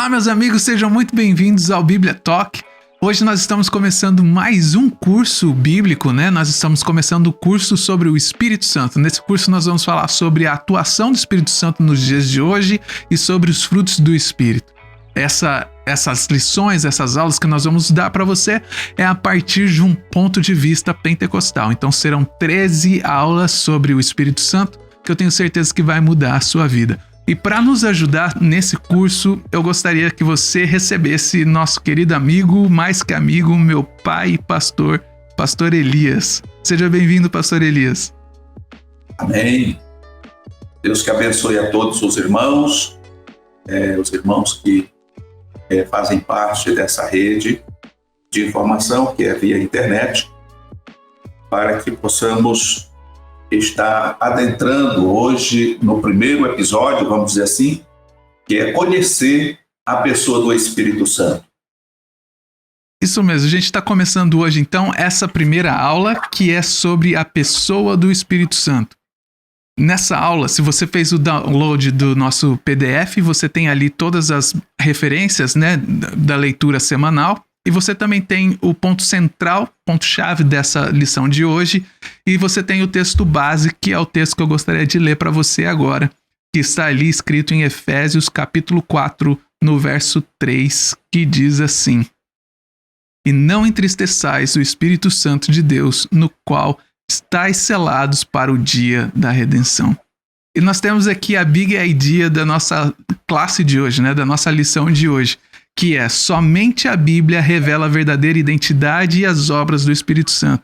Olá, meus amigos, sejam muito bem-vindos ao Bíblia Talk. Hoje nós estamos começando mais um curso bíblico, né? Nós estamos começando o curso sobre o Espírito Santo. Nesse curso nós vamos falar sobre a atuação do Espírito Santo nos dias de hoje e sobre os frutos do Espírito. Essas lições, essas aulas que nós vamos dar para você é a partir de um ponto de vista pentecostal. Então serão 13 aulas sobre o Espírito Santo que eu tenho certeza que vai mudar a sua vida. E para nos ajudar nesse curso, eu gostaria que você recebesse nosso querido amigo, mais que amigo, meu pai e pastor Elias. Seja bem-vindo, pastor Elias. Amém. Deus que abençoe a todos os irmãos que fazem parte dessa rede de informação que é via internet, para que possamos estar adentrando hoje no primeiro episódio, vamos dizer assim, que é conhecer a pessoa do Espírito Santo. Isso mesmo, a gente está começando hoje então essa primeira aula que é sobre a pessoa do Espírito Santo. Nessa aula, se você fez o download do nosso PDF, você tem ali todas as referências, né, da leitura semanal. E você também tem o ponto central, ponto-chave dessa lição de hoje. E você tem o texto base, que é o texto que eu gostaria de ler para você agora, que está ali escrito em Efésios capítulo 4, no verso 3, que diz assim: E não entristeçais o Espírito Santo de Deus, no qual estáis selados para o dia da redenção. E nós temos aqui a big idea da nossa classe de hoje, né, da nossa lição de hoje, que é: somente a Bíblia revela a verdadeira identidade e as obras do Espírito Santo,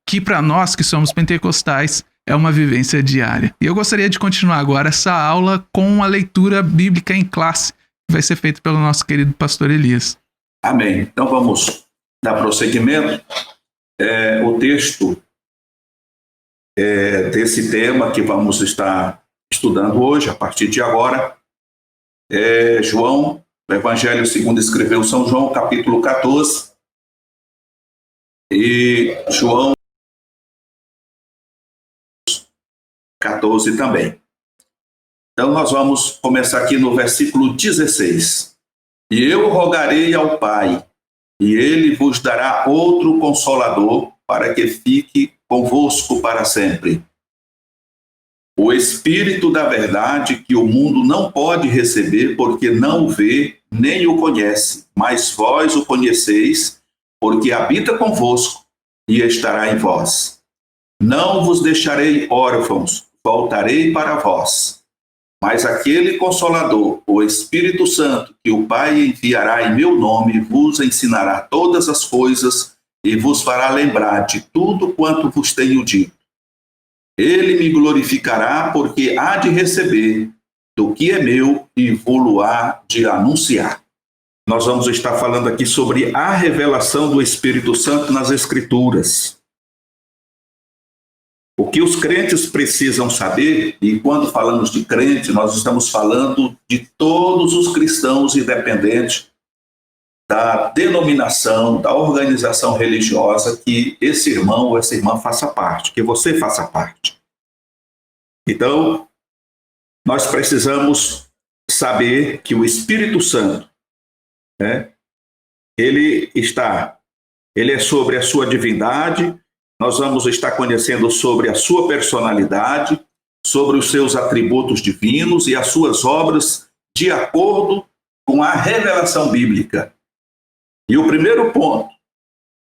que para nós que somos pentecostais é uma vivência diária. E eu gostaria de continuar agora essa aula com uma leitura bíblica em classe, que vai ser feita pelo nosso querido pastor Elias. Amém. Então vamos dar prosseguimento. O texto desse tema que vamos estar estudando hoje, a partir de agora, é João, o Evangelho segundo escreveu São João, capítulo 14, e João 14 também. Então nós vamos começar aqui no versículo 16. E eu rogarei ao Pai, e ele vos dará outro Consolador, para que fique convosco para sempre. O Espírito da verdade, que o mundo não pode receber, porque não o vê, nem o conhece, mas vós o conheceis, porque habita convosco e estará em vós. Não vos deixarei órfãos, voltarei para vós. Mas aquele Consolador, o Espírito Santo, que o Pai enviará em meu nome, vos ensinará todas as coisas e vos fará lembrar de tudo quanto vos tenho dito. Ele me glorificará, porque há de receber do que é meu e vou-lo-á de anunciar. Nós vamos estar falando aqui sobre a revelação do Espírito Santo nas Escrituras. O que os crentes precisam saber, e quando falamos de crente, nós estamos falando de todos os cristãos, independente da denominação, da organização religiosa que esse irmão ou essa irmã faça parte, que você faça parte. Então, nós precisamos saber que o Espírito Santo, ele é sobre a sua divindade. Nós vamos estar conhecendo sobre a sua personalidade, sobre os seus atributos divinos e as suas obras de acordo com a revelação bíblica. E o primeiro ponto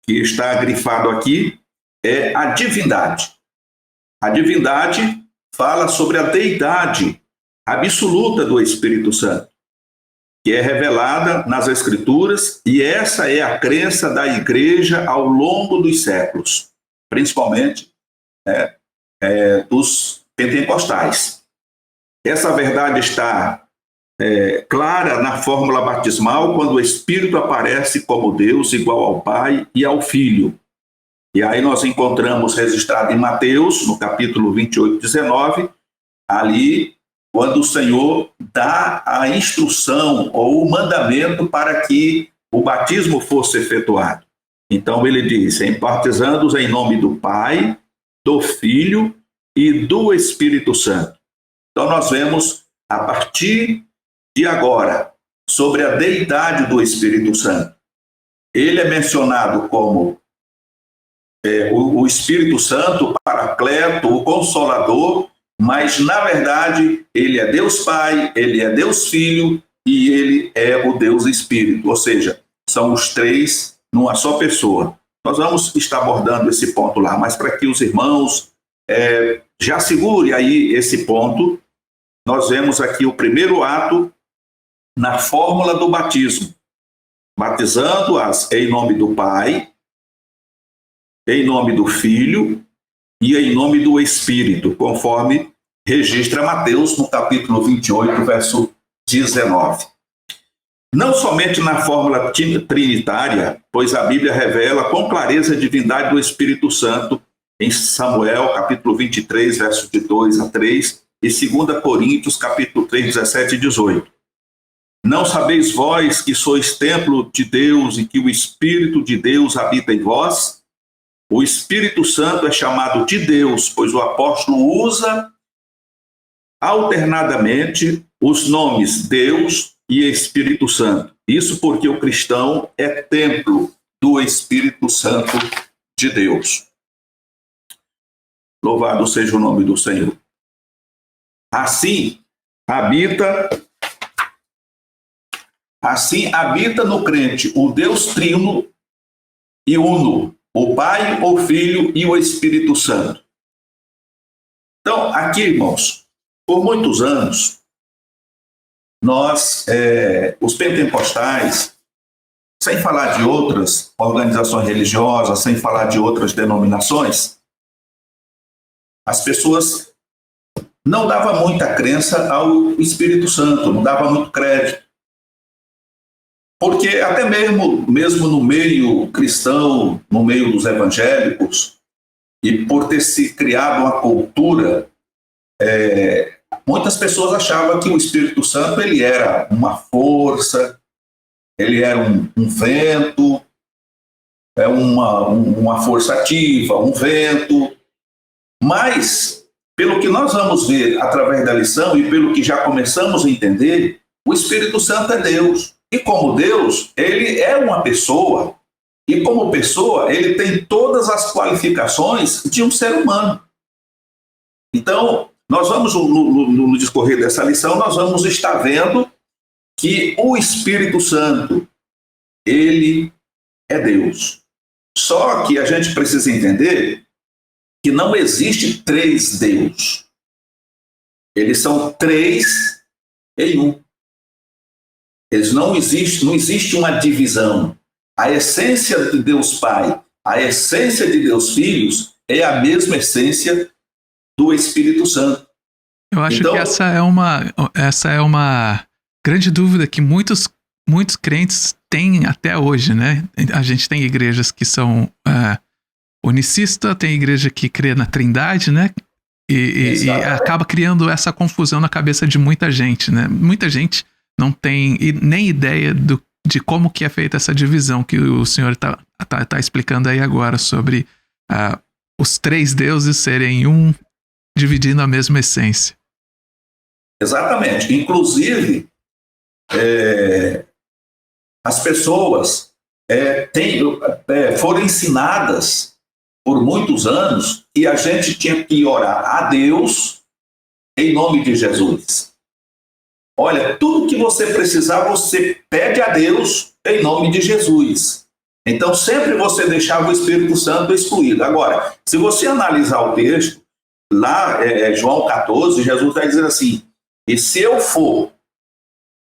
que está grifado aqui é a divindade. A divindade fala sobre a deidade absoluta do Espírito Santo, que é revelada nas Escrituras, e essa é a crença da igreja ao longo dos séculos, principalmente dos pentecostais. Essa verdade está clara na fórmula batismal, quando o Espírito aparece como Deus, igual ao Pai e ao Filho. E aí nós encontramos registrado em Mateus, no capítulo 28, 19, ali, quando o Senhor dá a instrução ou o mandamento para que o batismo fosse efetuado. Então ele diz: batizando-os em nome do Pai, do Filho e do Espírito Santo. Então nós vemos, a partir de agora, sobre a deidade do Espírito Santo. Ele é mencionado como o Espírito Santo, o Paracleto, o Consolador, mas, na verdade, ele é Deus Pai, ele é Deus Filho e ele é o Deus Espírito, ou seja, são os três numa só pessoa. Nós vamos estar abordando esse ponto lá, mas para que os irmãos já segurem aí esse ponto, nós vemos aqui o primeiro ato na fórmula do batismo, batizando-as em nome do Pai, em nome do Filho e em nome do Espírito, conforme registra Mateus no capítulo 28, verso 19. Não somente na fórmula trinitária, pois a Bíblia revela com clareza a divindade do Espírito Santo em Samuel, capítulo 23, versos de 2 a 3, e 2 Coríntios, capítulo 3, 17 e 18. Não sabeis vós que sois templo de Deus e que o Espírito de Deus habita em vós? O Espírito Santo é chamado de Deus, pois o apóstolo usa alternadamente os nomes Deus e Espírito Santo. Isso porque o cristão é templo do Espírito Santo de Deus. Louvado seja o nome do Senhor. Assim habita no crente o Deus trino e uno, o Pai, o Filho e o Espírito Santo. Então, aqui, irmãos, por muitos anos, nós, os pentecostais, sem falar de outras organizações religiosas, sem falar de outras denominações, as pessoas não davam muita crença ao Espírito Santo, não davam muito crédito. Porque até mesmo no meio cristão, no meio dos evangélicos, e por ter se criado uma cultura, muitas pessoas achavam que o Espírito Santo ele era uma força, ele era um vento, uma força ativa, um vento. Mas, pelo que nós vamos ver através da lição e pelo que já começamos a entender, o Espírito Santo é Deus. E como Deus, ele é uma pessoa. E como pessoa, ele tem todas as qualificações de um ser humano. Então, nós vamos, no discorrer dessa lição, nós vamos estar vendo que o Espírito Santo, ele é Deus. Só que a gente precisa entender que não existe três Deus. Eles são três em um. Não existe uma divisão. A essência de Deus Pai, a essência de Deus Filhos é a mesma essência do Espírito Santo. Eu acho que essa é uma grande dúvida que muitos crentes têm até hoje, né? A gente tem igrejas que são unicistas, tem igreja que crê na Trindade, né? E acaba criando essa confusão na cabeça de muita gente, né? Muita gente não tem nem ideia de como que é feita essa divisão que o senhor tá explicando aí agora sobre os três deuses serem um, dividindo a mesma essência. Exatamente. Inclusive, as pessoas foram ensinadas por muitos anos que a gente tinha que orar a Deus em nome de Jesus. Olha, tudo que você precisar, você pede a Deus em nome de Jesus. Então, sempre você deixava o Espírito Santo excluído. Agora, se você analisar o texto, lá, João 14, Jesus está dizendo assim, e se eu for,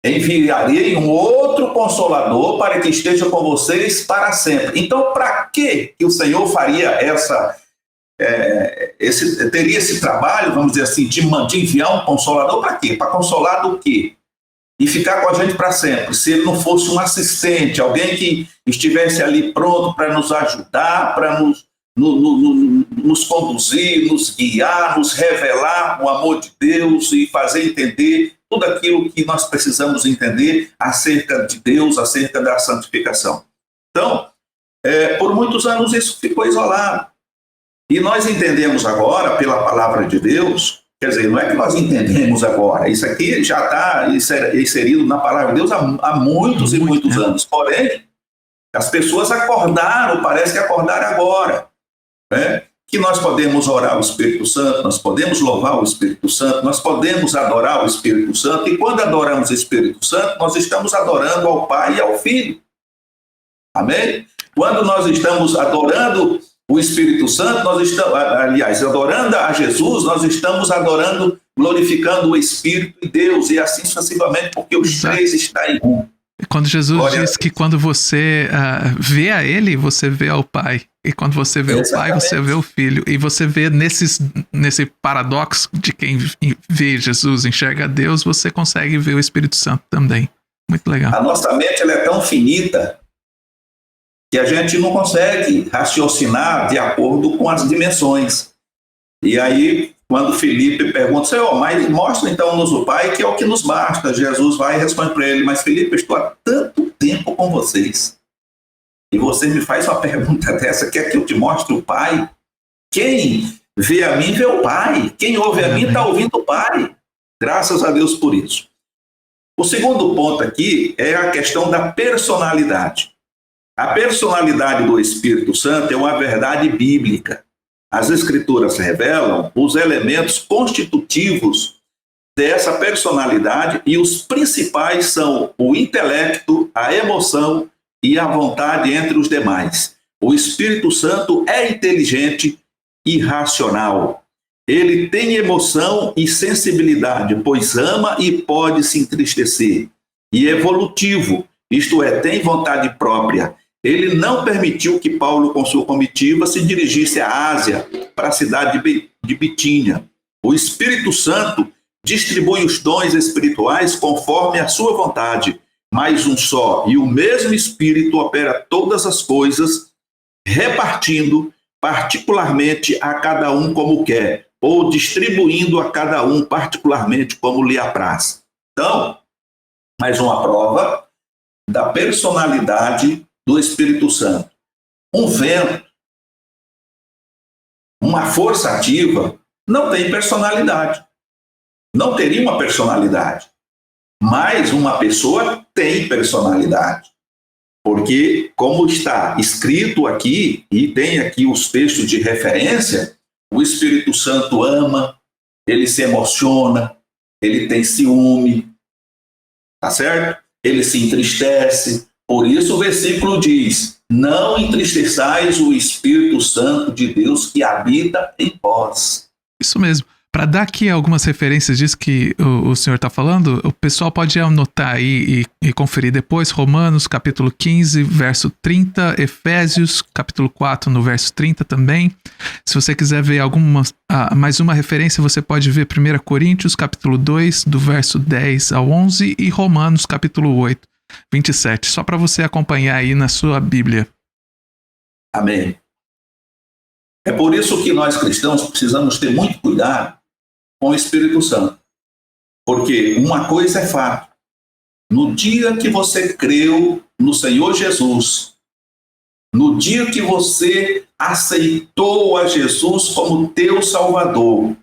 enviarei um outro Consolador para que esteja com vocês para sempre. Então, para que o Senhor faria teria esse trabalho, vamos dizer assim, de enviar um Consolador para quê? Para consolar do quê? E ficar com a gente para sempre. Se ele não fosse um assistente, alguém que estivesse ali pronto para nos ajudar, para nos conduzir, nos guiar, nos revelar o amor de Deus e fazer entender tudo aquilo que nós precisamos entender acerca de Deus, acerca da santificação. Então, por muitos anos isso ficou isolado. E nós entendemos agora, pela palavra de Deus, Quer dizer, não é que nós entendemos agora. Isso aqui já está inserido na palavra de Deus há muitos e muitos anos. Porém, as pessoas acordaram, parece que acordaram agora, né? Que nós podemos orar o Espírito Santo, nós podemos louvar o Espírito Santo, nós podemos adorar o Espírito Santo, e quando adoramos o Espírito Santo, nós estamos adorando ao Pai e ao Filho. Amém? Quando nós estamos adorando o Espírito Santo, nós estamos, aliás, adorando a Jesus, nós estamos adorando, glorificando o Espírito e Deus, e assim sucessivamente, porque os três estão em um. Quando Jesus diz que quando você vê a Ele, você vê ao Pai. E quando você vê o Pai, você vê o Filho. E você vê nesse paradoxo de quem vê Jesus, enxerga Deus, você consegue ver o Espírito Santo também. Muito legal. A nossa mente ela é tão finita que a gente não consegue raciocinar de acordo com as dimensões. E aí, quando Felipe pergunta, Senhor, mas mostra então-nos o Pai, que é o que nos basta. Jesus vai e responde para ele, mas Felipe, eu estou há tanto tempo com vocês, e você me faz uma pergunta dessa, quer que eu te mostre o Pai? Quem vê a mim, vê o Pai. Quem ouve a mim, está ouvindo o Pai. Graças a Deus por isso. O segundo ponto aqui é a questão da personalidade. A personalidade do Espírito Santo é uma verdade bíblica. As Escrituras revelam os elementos constitutivos dessa personalidade e os principais são o intelecto, a emoção e a vontade entre os demais. O Espírito Santo é inteligente e racional. Ele tem emoção e sensibilidade, pois ama e pode se entristecer. E evolutivo, isto é, tem vontade própria. Ele não permitiu que Paulo, com sua comitiva, se dirigisse à Ásia, para a cidade de Bitínia. O Espírito Santo distribui os dons espirituais conforme a sua vontade, mas um só e o mesmo Espírito opera todas as coisas, repartindo particularmente a cada um como quer, ou distribuindo a cada um particularmente como lhe apraz. Então, mais uma prova da personalidade do Espírito Santo. Um vento, uma força ativa, não tem personalidade. Não teria uma personalidade. Mas uma pessoa tem personalidade. Porque, como está escrito aqui, e tem aqui os textos de referência, o Espírito Santo ama, ele se emociona, ele tem ciúme, tá certo? Ele se entristece. Por isso o versículo diz, não entristeçais o Espírito Santo de Deus que habita em vós. Isso mesmo. Para dar aqui algumas referências disso que o senhor está falando, o pessoal pode anotar aí e conferir depois. Romanos, capítulo 15, verso 30. Efésios, capítulo 4, no verso 30 também. Se você quiser ver mais uma referência, você pode ver 1 Coríntios, capítulo 2, do verso 10 ao 11. E Romanos, capítulo 8, 27. Só para você acompanhar aí na sua Bíblia. Amém. É por isso que nós cristãos precisamos ter muito cuidado com o Espírito Santo. Porque uma coisa é fato. No dia que você creu no Senhor Jesus, no dia que você aceitou a Jesus como teu Salvador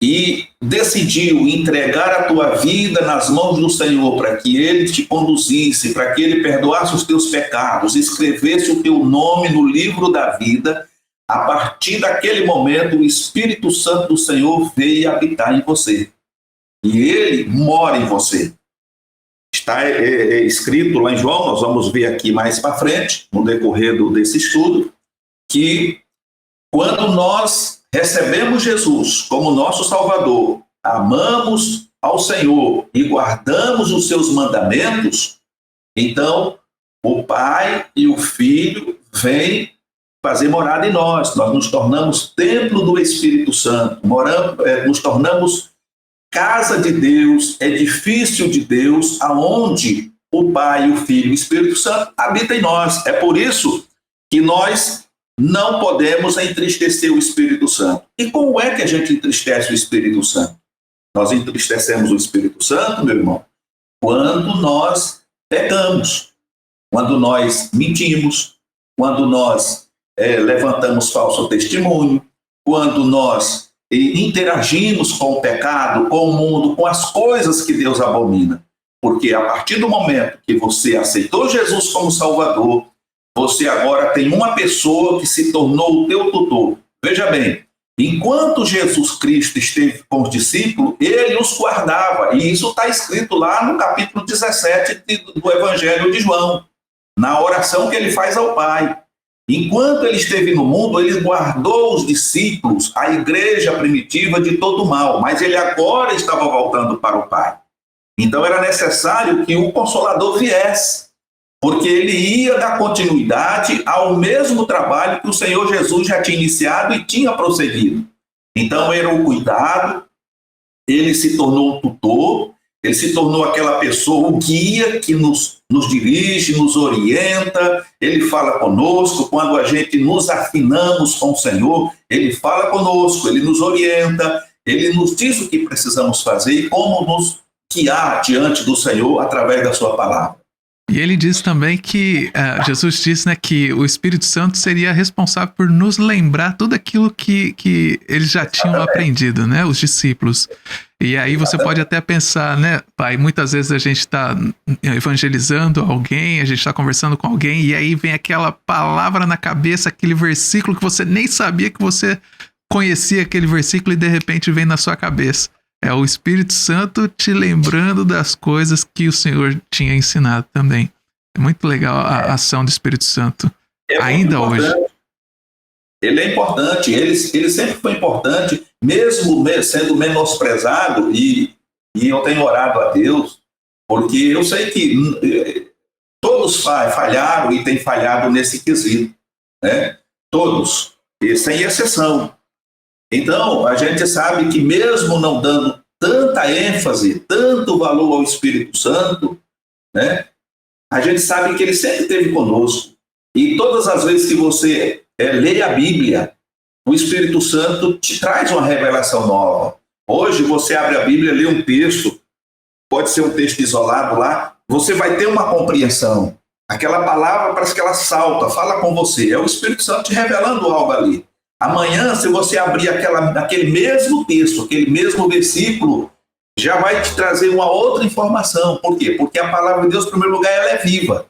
e decidiu entregar a tua vida nas mãos do Senhor para que Ele te conduzisse, para que Ele perdoasse os teus pecados, escrevesse o teu nome no livro da vida, a partir daquele momento, o Espírito Santo do Senhor veio habitar em você. E Ele mora em você. Está escrito lá em João, nós vamos ver aqui mais para frente, no decorrer desse estudo, que quando nós recebemos Jesus como nosso Salvador, amamos ao Senhor e guardamos os seus mandamentos, então o Pai e o Filho vêm fazer morada em nós. Nós nos tornamos templo do Espírito Santo, nos tornamos casa de Deus, edifício de Deus, aonde o Pai, o Filho e o Espírito Santo habitam em nós. É por isso que nós não podemos entristecer o Espírito Santo. E como é que a gente entristece o Espírito Santo? Nós entristecemos o Espírito Santo, meu irmão, quando nós pecamos, quando nós mentimos, quando nós levantamos falso testemunho, quando nós interagimos com o pecado, com o mundo, com as coisas que Deus abomina. Porque a partir do momento que você aceitou Jesus como Salvador, você agora tem uma pessoa que se tornou o teu tutor. Veja bem, enquanto Jesus Cristo esteve com os discípulos, ele os guardava. E isso está escrito lá no capítulo 17 do Evangelho de João, na oração que ele faz ao Pai. Enquanto ele esteve no mundo, ele guardou os discípulos, a igreja primitiva, de todo o mal. Mas ele agora estava voltando para o Pai. Então era necessário que o Consolador viesse, porque ele ia dar continuidade ao mesmo trabalho que o Senhor Jesus já tinha iniciado e tinha prosseguido. Então era o cuidado, ele se tornou um tutor, ele se tornou aquela pessoa, o guia que nos dirige, nos orienta, ele fala conosco. Quando a gente nos afinamos com o Senhor, ele fala conosco, ele nos orienta, ele nos diz o que precisamos fazer e como nos guiar diante do Senhor através da sua palavra. E ele diz também que, Jesus disse, né, que o Espírito Santo seria responsável por nos lembrar tudo aquilo que eles já tinham aprendido, né, os discípulos. E aí você pode até pensar, né, pai, muitas vezes a gente está evangelizando alguém, a gente está conversando com alguém, e aí vem aquela palavra na cabeça, aquele versículo que você nem sabia que você conhecia aquele versículo e de repente vem na sua cabeça. É o Espírito Santo te lembrando das coisas que o Senhor tinha ensinado também. É muito legal a ação do Espírito Santo, ainda hoje. Ele é importante, ele sempre foi importante, mesmo sendo menosprezado, e eu tenho orado a Deus, porque eu sei que todos falharam e têm falhado nesse quesito, né? Todos, e sem exceção. Então, a gente sabe que mesmo não dando tanta ênfase, tanto valor ao Espírito Santo, né, a gente sabe que ele sempre esteve conosco. E todas as vezes que você lê a Bíblia, o Espírito Santo te traz uma revelação nova. Hoje você abre a Bíblia, lê um texto, pode ser um texto isolado lá, você vai ter uma compreensão. Aquela palavra parece que ela salta, fala com você. É o Espírito Santo te revelando algo ali. Amanhã, se você abrir aquele mesmo texto, aquele mesmo versículo, já vai te trazer uma outra informação. Por quê? Porque a palavra de Deus, em primeiro lugar, ela é viva.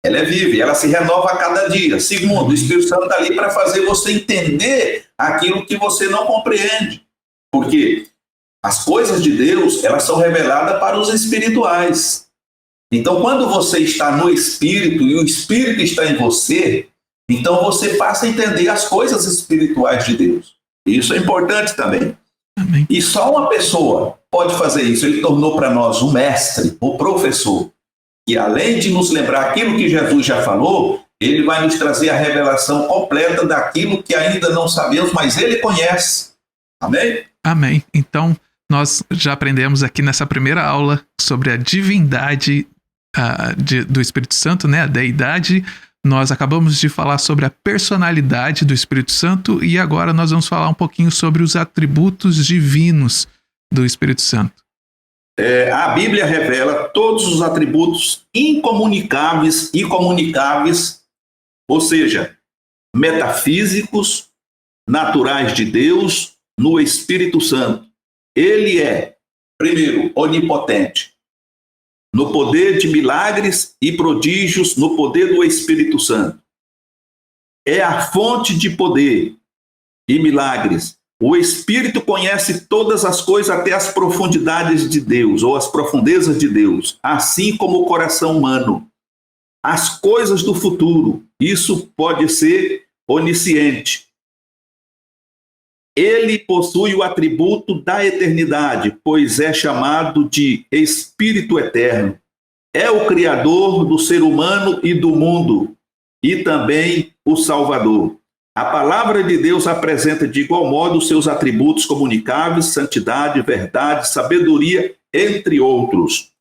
Ela é viva e ela se renova a cada dia. Segundo, o Espírito Santo está ali para fazer você entender aquilo que você não compreende. Porque as coisas de Deus, elas são reveladas para os espirituais. Então, quando você está no Espírito e o Espírito está em você, então você passa a entender as coisas espirituais de Deus. Isso é importante também. Amém. E só uma pessoa pode fazer isso. Ele tornou para nós um mestre, o professor, que além de nos lembrar aquilo que Jesus já falou, ele vai nos trazer a revelação completa daquilo que ainda não sabemos, mas ele conhece. Amém? Amém. Então, nós já aprendemos aqui nessa primeira aula sobre a divindade do Espírito Santo, né? A deidade. Nós acabamos de falar sobre a personalidade do Espírito Santo e agora nós vamos falar um pouquinho sobre os atributos divinos do Espírito Santo. A Bíblia revela todos os atributos incomunicáveis e comunicáveis, ou seja, metafísicos, naturais de Deus, no Espírito Santo. Ele é, primeiro, onipotente, no poder de milagres e prodígios, no poder do Espírito Santo. É a fonte de poder e milagres. O Espírito conhece todas as coisas até as profundidades de Deus, ou as profundezas de Deus, assim como o coração humano. As coisas do futuro, isso pode ser onisciente. Ele possui o atributo da eternidade, pois é chamado de Espírito Eterno. É o Criador do ser humano e do mundo, e também o Salvador. A palavra de Deus apresenta de igual modo os seus atributos comunicáveis, santidade, verdade, sabedoria, entre outros.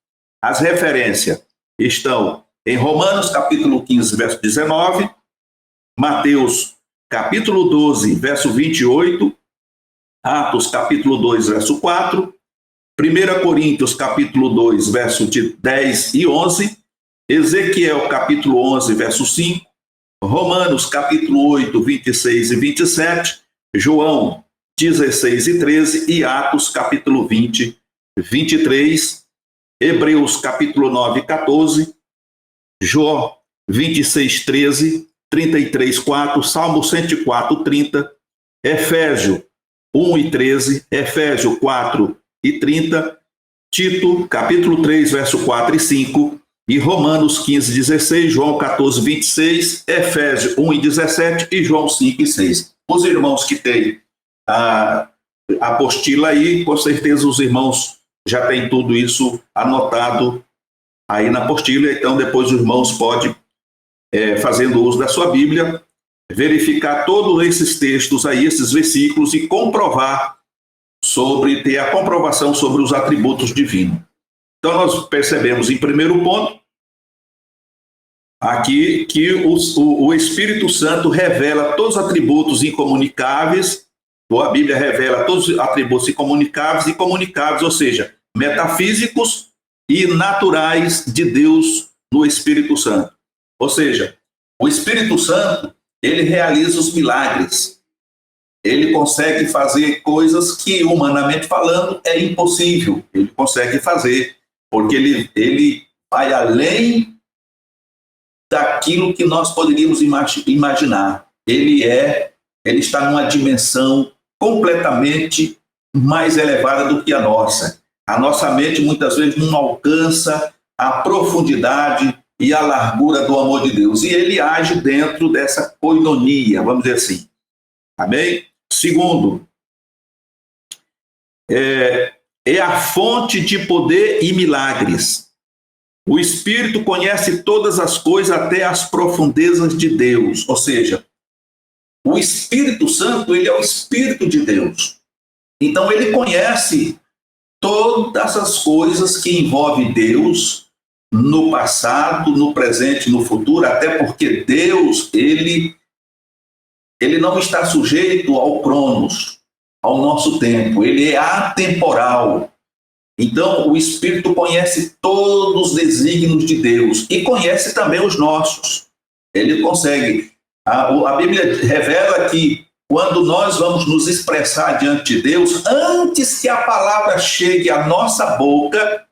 As referências estão em Romanos capítulo 15, verso 19, Mateus capítulo 12, verso 28, Atos capítulo 2, verso 4, 1 Coríntios capítulo 2, verso de 10 e 11, Ezequiel capítulo 11, verso 5, Romanos capítulo 8, 26 e 27, João 16 e 13, e Atos capítulo 20, 23, Hebreus capítulo 9, 14, Jó 26, 13, 33, 4, Salmo 104, 30, Efésio 1 e 13, Efésio 4 e 30, Tito capítulo 3, verso 4 e 5, e Romanos 15, 16, João 14, 26, Efésios 1 e 17 e João 5 e 6. Os irmãos que têm a apostila aí, com certeza os irmãos já têm tudo isso anotado aí na apostila, então depois os irmãos podem, fazendo uso da sua Bíblia, verificar todos esses textos aí, esses versículos, e comprovar ter a comprovação sobre os atributos divinos. Então nós percebemos em primeiro ponto aqui que o Espírito Santo revela todos os atributos incomunicáveis, ou a Bíblia revela todos os atributos incomunicáveis e comunicáveis, ou seja, metafísicos e naturais de Deus no Espírito Santo. Ou seja, o Espírito Santo, ele realiza os milagres. Ele consegue fazer coisas que, humanamente falando, é impossível. Ele consegue fazer, porque ele vai além daquilo que nós poderíamos imaginar. Ele está numa dimensão completamente mais elevada do que a nossa. A nossa mente, muitas vezes, não alcança a profundidade e a largura do amor de Deus. E ele age dentro dessa koinonia, vamos dizer assim. Amém? Segundo, é a fonte de poder e milagres. O Espírito conhece todas as coisas até as profundezas de Deus. Ou seja, o Espírito Santo, ele é o Espírito de Deus. Então, ele conhece todas as coisas que envolvem Deus no passado, no presente, no futuro, até porque Deus, ele não está sujeito ao cronos, ao nosso tempo. Ele é atemporal. Então, o Espírito conhece todos os desígnios de Deus e conhece também os nossos. Ele consegue. A Bíblia revela que quando nós vamos nos expressar diante de Deus, antes que a palavra chegue à nossa boca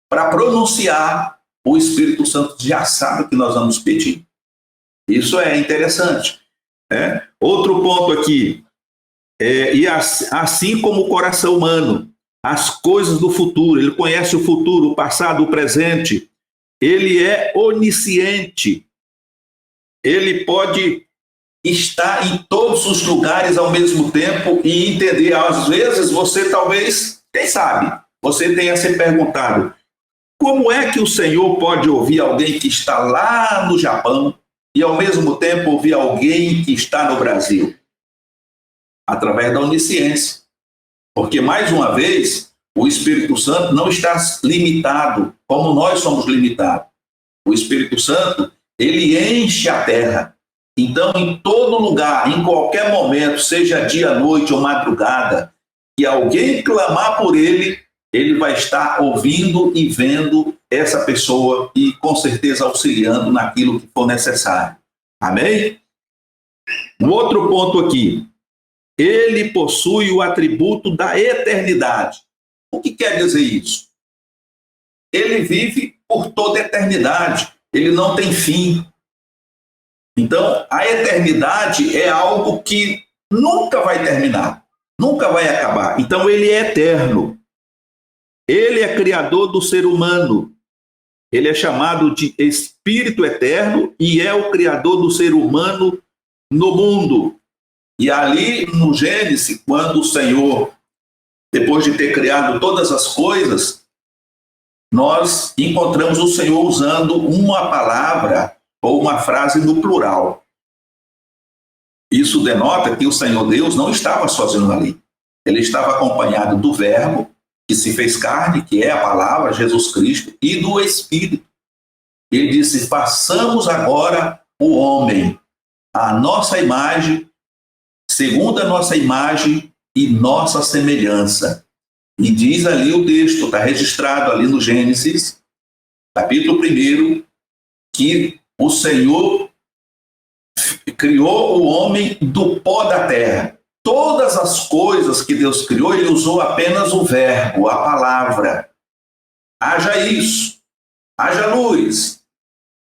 para pronunciar, o Espírito Santo já sabe o que nós vamos pedir. Isso é interessante. Outro ponto aqui, e assim como o coração humano, as coisas do futuro, ele conhece o futuro, o passado, o presente, ele é onisciente, ele pode estar em todos os lugares ao mesmo tempo e entender. Às vezes você talvez, quem sabe, você tenha se perguntado, como é que o Senhor pode ouvir alguém que está lá no Japão e ao mesmo tempo ouvir alguém que está no Brasil? Através da onisciência. Porque, mais uma vez, o Espírito Santo não está limitado como nós somos limitados. O Espírito Santo, ele enche a terra. Então, em todo lugar, em qualquer momento, seja dia, noite ou madrugada, que alguém clamar por ele, ele vai estar ouvindo e vendo essa pessoa e, com certeza, auxiliando naquilo que for necessário. Amém? Um outro ponto aqui. Ele possui o atributo da eternidade. O que quer dizer isso? Ele vive por toda a eternidade. Ele não tem fim. Então, a eternidade é algo que nunca vai terminar, nunca vai acabar. Então, ele é eterno. Ele é criador do ser humano. Ele é chamado de Espírito Eterno e é o criador do ser humano no mundo. E ali no Gênesis, quando o Senhor, depois de ter criado todas as coisas, nós encontramos o Senhor usando uma palavra ou uma frase no plural. Isso denota que o Senhor Deus não estava sozinho ali. Ele estava acompanhado do Verbo, que se fez carne, que é a palavra, Jesus Cristo, e do Espírito. Ele disse, façamos agora o homem, a nossa imagem, segundo a nossa imagem e nossa semelhança. E diz ali o texto, está registrado ali no Gênesis, capítulo 1, que o Senhor criou o homem do pó da terra. todas as coisas que Deus criou, ele usou apenas o verbo, a palavra. Haja isso, haja luz,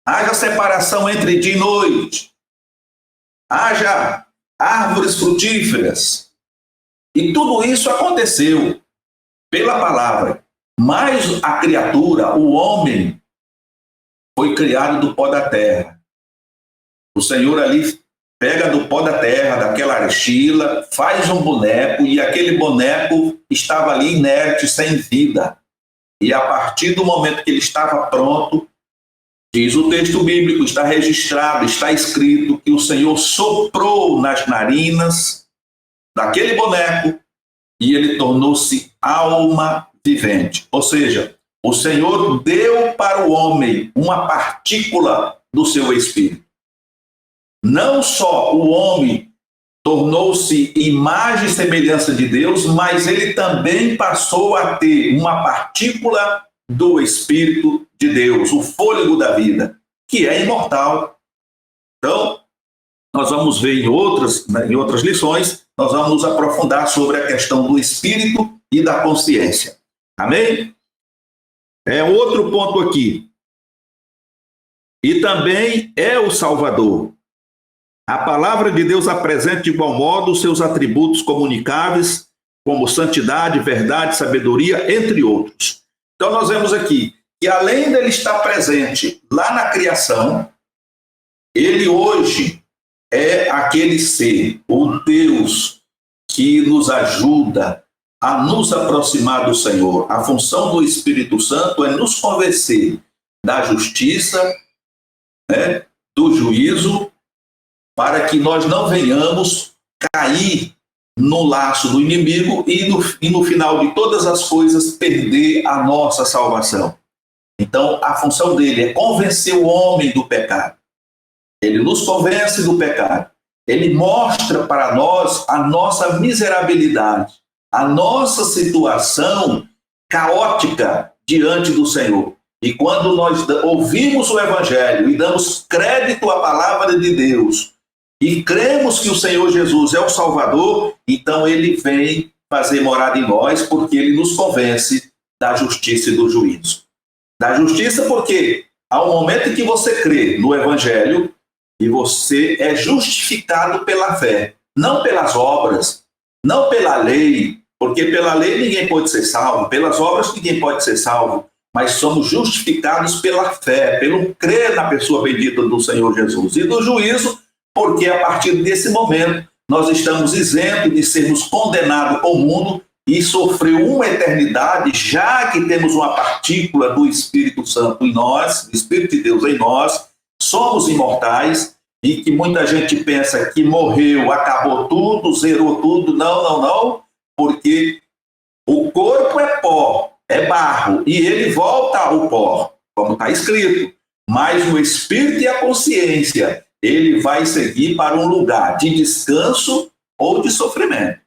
haja separação entre dia e noite, haja árvores frutíferas. E tudo isso aconteceu pela palavra. Mas a criatura, o homem, foi criado do pó da terra. O Senhor ali pega do pó da terra, daquela argila, faz um boneco, e aquele boneco estava ali inerte, sem vida. E a partir do momento que ele estava pronto, diz o texto bíblico, está registrado, está escrito que o Senhor soprou nas narinas daquele boneco e ele tornou-se alma vivente. Ou seja, o Senhor deu para o homem uma partícula do seu espírito. Não só o homem tornou-se imagem e semelhança de Deus, mas ele também passou a ter uma partícula do Espírito de Deus, o fôlego da vida, que é imortal. Então, nós vamos ver em outras lições, nós vamos nos aprofundar sobre a questão do Espírito e da consciência. Amém? Outro ponto aqui. E também é o Salvador. A palavra de Deus apresenta de igual modo os seus atributos comunicáveis, como santidade, verdade, sabedoria, entre outros. Então nós vemos aqui que além dele estar presente lá na criação, ele hoje é aquele ser, o Deus que nos ajuda a nos aproximar do Senhor. A função do Espírito Santo é nos convencer da justiça, do juízo, para que nós não venhamos cair no laço do inimigo e no final de todas as coisas perder a nossa salvação. Então, a função dele é convencer o homem do pecado. Ele nos convence do pecado. Ele mostra para nós a nossa miserabilidade, a nossa situação caótica diante do Senhor. E quando nós ouvimos o Evangelho e damos crédito à palavra de Deus, e cremos que o Senhor Jesus é o Salvador, então ele vem fazer morada em nós, porque ele nos convence da justiça e do juízo. Da justiça porque há um momento em que você crê no Evangelho e você é justificado pela fé, não pelas obras, não pela lei, porque pela lei ninguém pode ser salvo, pelas obras ninguém pode ser salvo, mas somos justificados pela fé, pelo crer na pessoa bendita do Senhor Jesus. E do juízo, porque a partir desse momento nós estamos isentos de sermos condenados ao mundo e sofrer uma eternidade, já que temos uma partícula do Espírito Santo em nós, do Espírito de Deus em nós, somos imortais, e que muita gente pensa que morreu, acabou tudo, zerou tudo. Não, porque o corpo é pó, é barro, e ele volta ao pó, como está escrito, mas o Espírito e a consciência, ele vai seguir para um lugar de descanso ou de sofrimento.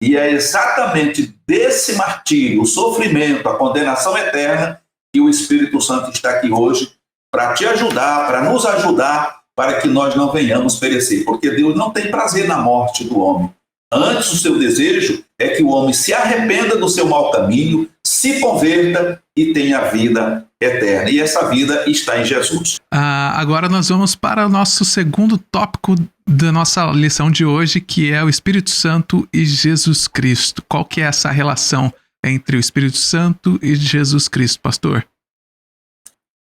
E é exatamente desse martírio, o sofrimento, a condenação eterna, que o Espírito Santo está aqui hoje para te ajudar, para nos ajudar, para que nós não venhamos perecer. Porque Deus não tem prazer na morte do homem. Antes, o seu desejo é que o homem se arrependa do seu mau caminho, se converta e tenha vida eterna. E essa vida está em Jesus. Agora nós vamos para o nosso segundo tópico da nossa lição de hoje, que é o Espírito Santo e Jesus Cristo. Qual que é essa relação entre o Espírito Santo e Jesus Cristo, pastor?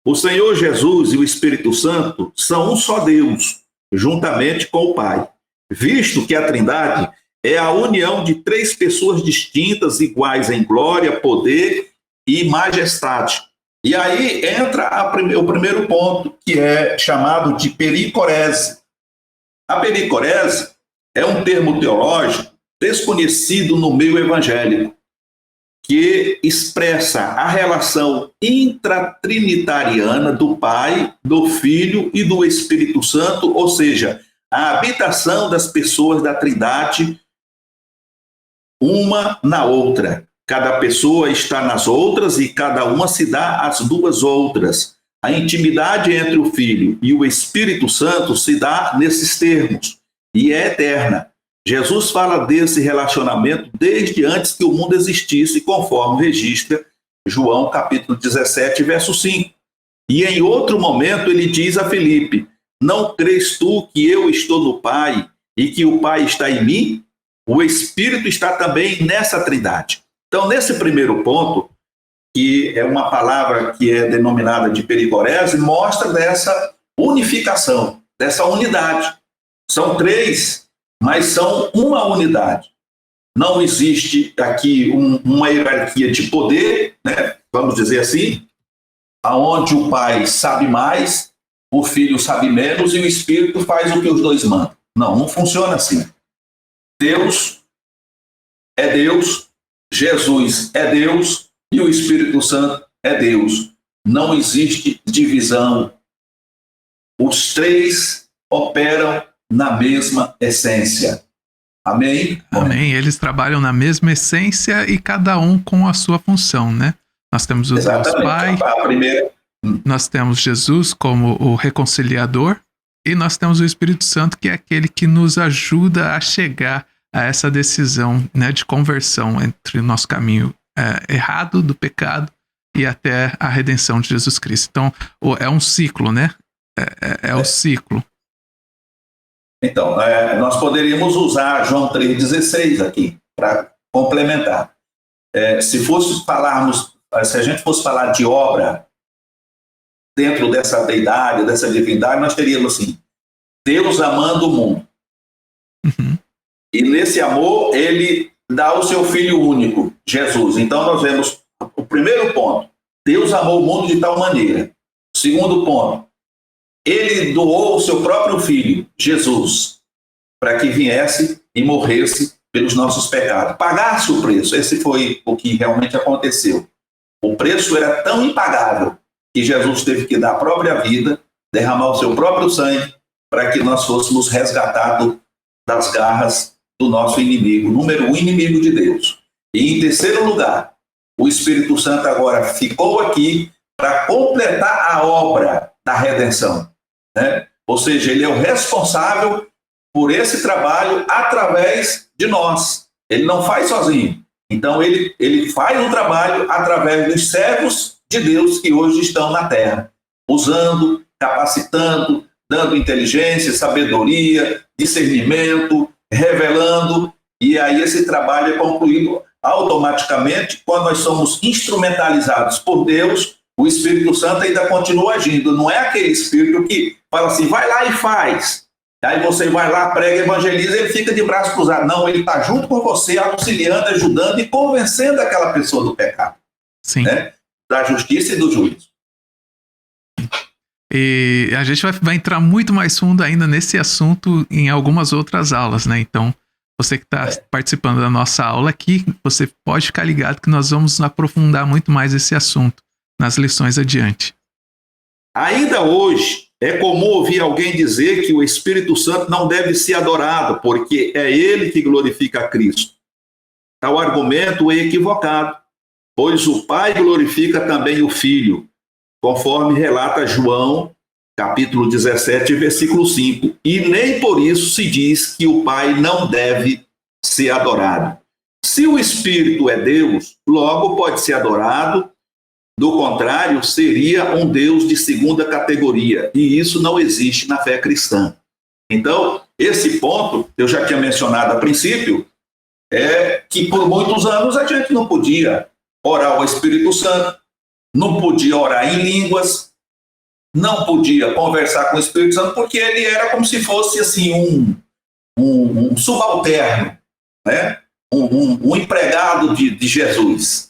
O Senhor Jesus e o Espírito Santo são um só Deus, juntamente com o Pai, visto que a Trindade é a união de três pessoas distintas, iguais em glória, poder e majestade. E aí entra o primeiro ponto, que é chamado de pericorese. A pericorese é um termo teológico desconhecido no meio evangélico, que expressa a relação intratrinitariana do Pai, do Filho e do Espírito Santo, ou seja, a habitação das pessoas da Trindade uma na outra. Cada pessoa está nas outras e cada uma se dá às duas outras. A intimidade entre o Filho e o Espírito Santo se dá nesses termos e é eterna. Jesus fala desse relacionamento desde antes que o mundo existisse, conforme registra João capítulo 17, verso 5. E em outro momento ele diz a Filipe: não crês tu que eu estou no Pai e que o Pai está em mim? O Espírito está também nessa trindade. Então, nesse primeiro ponto, que é uma palavra que é denominada de perigorese, mostra dessa unificação, dessa unidade. São três, mas são uma unidade. Não existe aqui uma hierarquia de poder, né? Vamos dizer assim, aonde o Pai sabe mais, o Filho sabe menos e o Espírito faz o que os dois mandam. Não funciona assim. Deus é Deus, Jesus é Deus e o Espírito Santo é Deus. Não existe divisão. Os três operam na mesma essência. Amém? Amém. Eles trabalham na mesma essência e cada um com a sua função, né? Nós temos o Deus Pai, nós temos Jesus como o reconciliador e nós temos o Espírito Santo, que é aquele que nos ajuda a chegar a essa decisão, né, de conversão entre o nosso caminho errado do pecado e até a redenção de Jesus Cristo. Então, é um ciclo, né? É o ciclo. Então, nós poderíamos usar João 3,16 aqui para complementar. Se a gente fosse falar de obra dentro dessa deidade, dessa divindade, nós teríamos assim: Deus amando o mundo. Uhum. E nesse amor, ele dá o seu Filho único, Jesus. Então, nós vemos o primeiro ponto: Deus amou o mundo de tal maneira. O segundo ponto: ele doou o seu próprio Filho, Jesus, para que viesse e morresse pelos nossos pecados, pagasse o preço. Esse foi o que realmente aconteceu. O preço era tão impagável que Jesus teve que dar a própria vida, derramar o seu próprio sangue, para que nós fôssemos resgatados das garras do nosso inimigo, número 1 inimigo de Deus. E em terceiro lugar, o Espírito Santo agora ficou aqui para completar a obra da redenção, né? Ou seja, ele é o responsável por esse trabalho através de nós. Ele não faz sozinho. Então, ele faz o trabalho através dos servos de Deus que hoje estão na terra, usando, capacitando, dando inteligência, sabedoria, discernimento, revelando, e aí esse trabalho é concluído automaticamente quando nós somos instrumentalizados por Deus. O Espírito Santo ainda continua agindo. Não é aquele Espírito que fala assim: vai lá e faz. Aí você vai lá, prega, evangeliza, ele fica de braço cruzado. Não, ele está junto com você, auxiliando, ajudando e convencendo aquela pessoa do pecado. Sim. Né? Da justiça e do juízo. E a gente vai entrar muito mais fundo ainda nesse assunto em algumas outras aulas, né? Então, você que está participando da nossa aula aqui, você pode ficar ligado que nós vamos aprofundar muito mais esse assunto nas lições adiante. Ainda hoje, é comum ouvir alguém dizer que o Espírito Santo não deve ser adorado, porque é ele que glorifica a Cristo. Tal argumento é equivocado, pois o Pai glorifica também o Filho, conforme relata João, capítulo 17, versículo 5. E nem por isso se diz que o Pai não deve ser adorado. Se o Espírito é Deus, logo pode ser adorado. Do contrário, seria um Deus de segunda categoria, e isso não existe na fé cristã. Então, esse ponto, eu já tinha mencionado a princípio, é que por muitos anos a gente não podia orar ao Espírito Santo, não podia orar em línguas, não podia conversar com o Espírito Santo, porque ele era como se fosse assim um subalterno, né? um empregado de Jesus.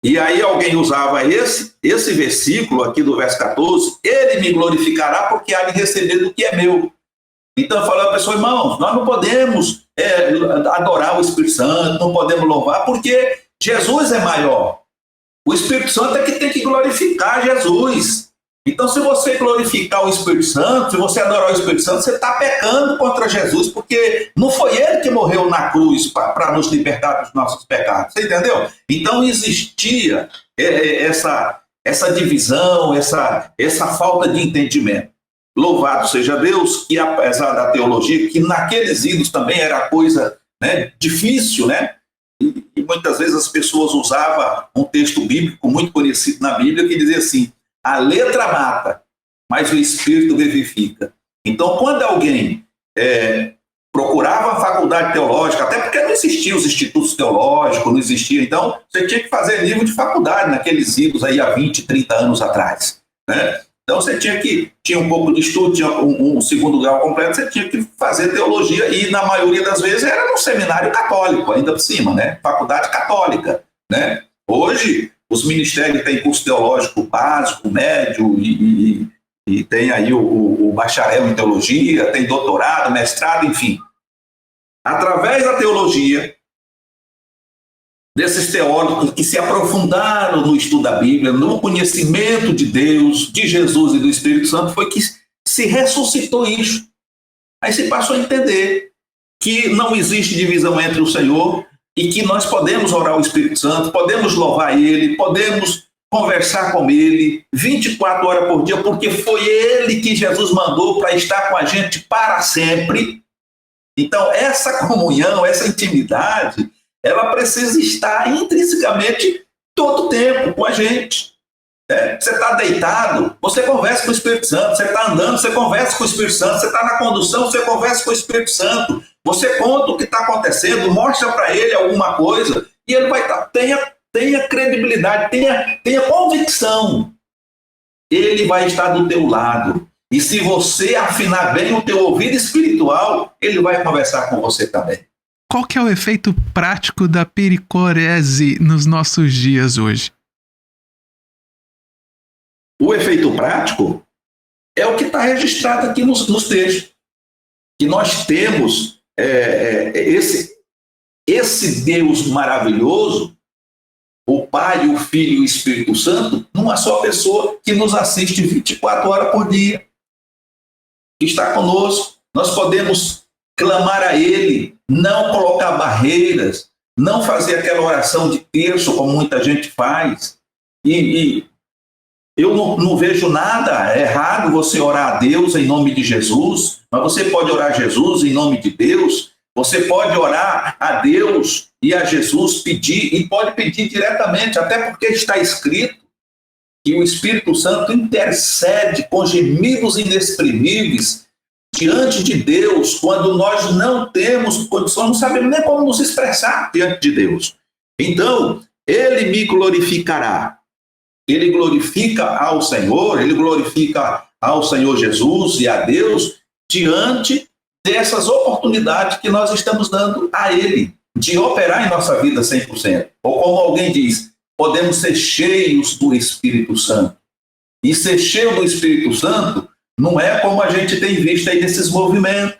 E aí alguém usava esse versículo aqui do verso 14: ele me glorificará porque há de receber do que é meu. Então eu falo à pessoa: irmãos, nós não podemos adorar o Espírito Santo, não podemos louvar, porque Jesus é maior. O Espírito Santo é que tem que glorificar Jesus. Então, se você glorificar o Espírito Santo, se você adorar o Espírito Santo, você está pecando contra Jesus, porque não foi ele que morreu na cruz para nos libertar dos nossos pecados. Você entendeu? Então, existia essa divisão, essa falta de entendimento. Louvado seja Deus, que apesar da teologia, que naqueles idos também era coisa né? Difícil, né? E muitas vezes as pessoas usavam um texto bíblico muito conhecido na Bíblia que dizia assim: a letra mata, mas o espírito vivifica. Então, quando alguém procurava a faculdade teológica, até porque não existiam os institutos teológicos, não existia, então você tinha que fazer nível de faculdade naqueles idos aí há 20, 30 anos atrás, né? Então você tinha um pouco de estudo, tinha um segundo grau completo, você tinha que fazer teologia, e na maioria das vezes era no seminário católico, ainda por cima, né? Faculdade católica, né? Hoje os ministérios têm curso teológico básico, médio, e tem aí o bacharel em teologia, tem doutorado, mestrado, enfim. Através da teologia, desses teólogos que se aprofundaram no estudo da Bíblia, no conhecimento de Deus, de Jesus e do Espírito Santo, foi que se ressuscitou isso. Aí se passou a entender que não existe divisão entre o Senhor e que nós podemos orar ao Espírito Santo, podemos louvar Ele, podemos conversar com Ele 24 horas por dia, porque foi Ele que Jesus mandou para estar com a gente para sempre. Então, essa comunhão, essa intimidade, ela precisa estar intrinsecamente todo o tempo com a gente. Você está deitado, você conversa com o Espírito Santo. Você está andando, você conversa com o Espírito Santo. Você está na condução, você conversa com o Espírito Santo. Você conta o que está acontecendo, mostra para ele alguma coisa, e ele vai estar. Tenha credibilidade, tenha convicção. Ele vai estar do teu lado. E se você afinar bem o teu ouvido espiritual, ele vai conversar com você também. Qual que é o efeito prático da pericorese nos nossos dias hoje? O efeito prático é o que está registrado aqui nos textos. Que nós temos esse Deus maravilhoso, o Pai, o Filho e o Espírito Santo, numa só pessoa que nos assiste 24 horas por dia. Que está conosco. Nós podemos clamar a Ele, não colocar barreiras, não fazer aquela oração de terço como muita gente faz. E eu não vejo nada errado você orar a Deus em nome de Jesus, mas você pode orar a Jesus em nome de Deus, você pode orar a Deus e a Jesus pedir, e pode pedir diretamente, até porque está escrito que o Espírito Santo intercede com gemidos inexprimíveis diante de Deus, quando nós não temos condições, não sabemos nem como nos expressar diante de Deus. Então, Ele me glorificará. Ele glorifica ao Senhor, Ele glorifica ao Senhor Jesus e a Deus diante dessas oportunidades que nós estamos dando a Ele, de operar em nossa vida 100%. Ou como alguém diz, podemos ser cheios do Espírito Santo. E ser cheio do Espírito Santo não é como a gente tem visto aí nesses movimentos.